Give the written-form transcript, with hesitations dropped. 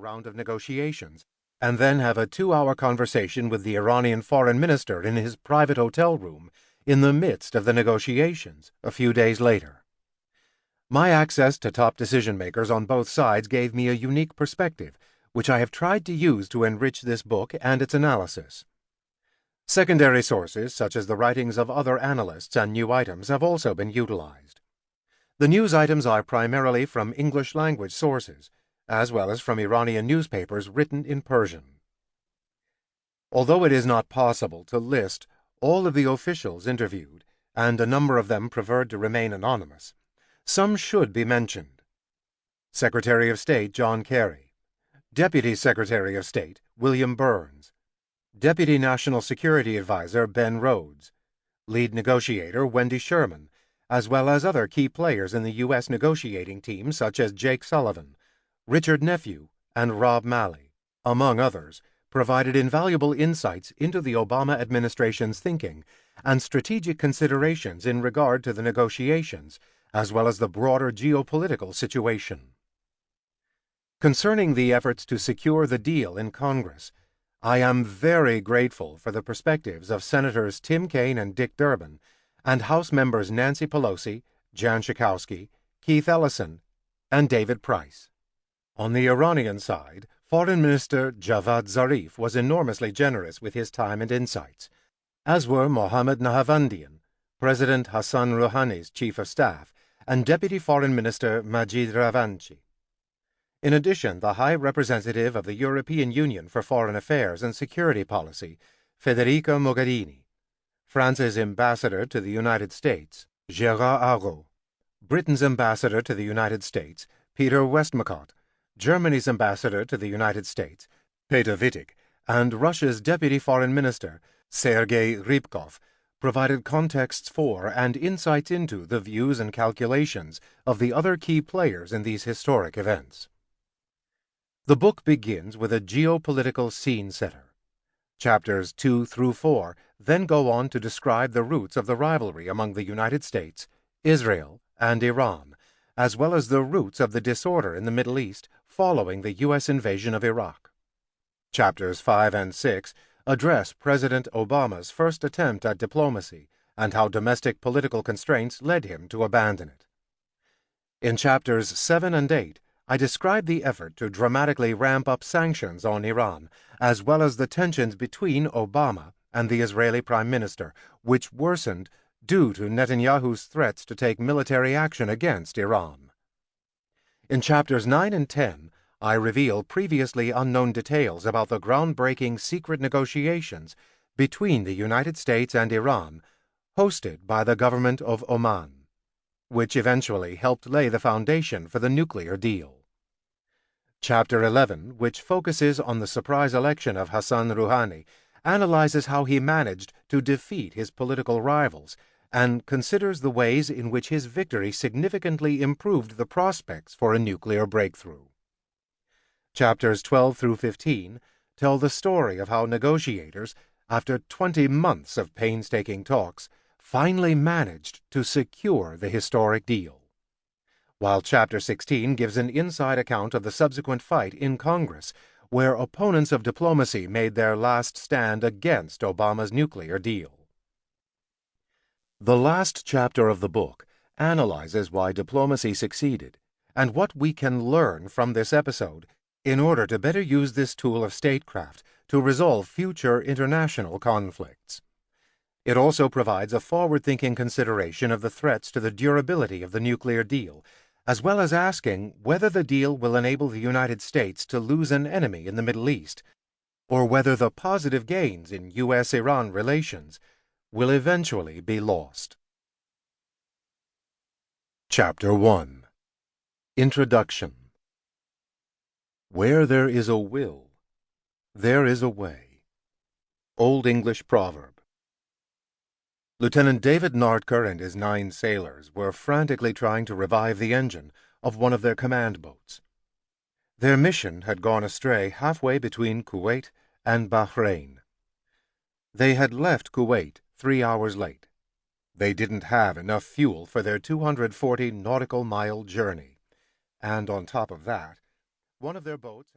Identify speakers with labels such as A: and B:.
A: round of negotiations, and then have a 2-hour conversation with the Iranian foreign minister in his private hotel room in the midst of the negotiations a few days later. My access to top decision-makers on both sides gave me a unique perspective, which I have tried to use to enrich this book and its analysis. Secondary sources, such as the writings of other analysts and new items, have also been utilized. The news items are primarily from English-language sources, as well as from Iranian newspapers written in Persian. Although it is not possible to list all of the officials interviewed, and a number of them preferred to remain anonymous, some should be mentioned. Secretary of State John Kerry, Deputy Secretary of State William Burns, Deputy National Security Advisor Ben Rhodes, Lead Negotiator Wendy Sherman, as well as other key players in the U.S. negotiating team such as Jake Sullivan, Richard Nephew, and Rob Malley, among others, provided invaluable insights into the Obama administration's thinking and strategic considerations in regard to the negotiations, as well as the broader geopolitical situation. Concerning the efforts to secure the deal in Congress, I am very grateful for the perspectives of Senators Tim Kaine and Dick Durbin, and House members Nancy Pelosi, Jan Schakowsky, Keith Ellison, and David Price. On the Iranian side, Foreign Minister Javad Zarif was enormously generous with his time and insights, as were Mohammad Nahavandian, President Hassan Rouhani's Chief of Staff, and Deputy Foreign Minister Majid Ravanchi. In addition, the High Representative of the European Union for Foreign Affairs and Security Policy, Federica Mogherini, France's Ambassador to the United States, Gérard Araud, Britain's Ambassador to the United States, Peter Westmacott, Germany's Ambassador to the United States, Peter Wittig, and Russia's Deputy Foreign Minister, Sergei Rybkov, provided contexts for and insights into the views and calculations of the other key players in these historic events. The book begins with a geopolitical scene-setter. Chapters 2 through 4 then go on to describe the roots of the rivalry among the United States, Israel, and Iran, as well as the roots of the disorder in the Middle East following the U.S. invasion of Iraq. Chapters 5 and 6 address President Obama's first attempt at diplomacy and how domestic political constraints led him to abandon it. In chapters 7 and 8, I describe the effort to dramatically ramp up sanctions on Iran, as well as the tensions between Obama and the Israeli Prime Minister, which worsened due to Netanyahu's threats to take military action against Iran. In chapters 9 and 10, I reveal previously unknown details about the groundbreaking secret negotiations between the United States and Iran, hosted by the government of Oman, which eventually helped lay the foundation for the nuclear deal. Chapter 11, which focuses on the surprise election of Hassan Rouhani, analyzes how he managed to defeat his political rivals and considers the ways in which his victory significantly improved the prospects for a nuclear breakthrough. Chapters 12 through 15 tell the story of how negotiators, after 20 months of painstaking talks, finally managed to secure the historic deal, while Chapter 16 gives an inside account of the subsequent fight in Congress, where opponents of diplomacy made their last stand against Obama's nuclear deal. The last chapter of the book analyzes why diplomacy succeeded and what we can learn from this episode in order to better use this tool of statecraft to resolve future international conflicts. It also provides a forward-thinking consideration of the threats to the durability of the nuclear deal, as well as asking whether the deal will enable the United States to lose an enemy in the Middle East, or whether the positive gains in U.S.-Iran relations will eventually be lost. Chapter 1. Introduction. Where there is a will, there is a way. Old English Proverb. Lieutenant David Nardker and his 9 sailors were frantically trying to revive the engine of one of their command boats. Their mission had gone astray halfway between Kuwait and Bahrain. They had left Kuwait 3 hours late. They didn't have enough fuel for their 240 nautical-mile journey, and on top of that, one of their boats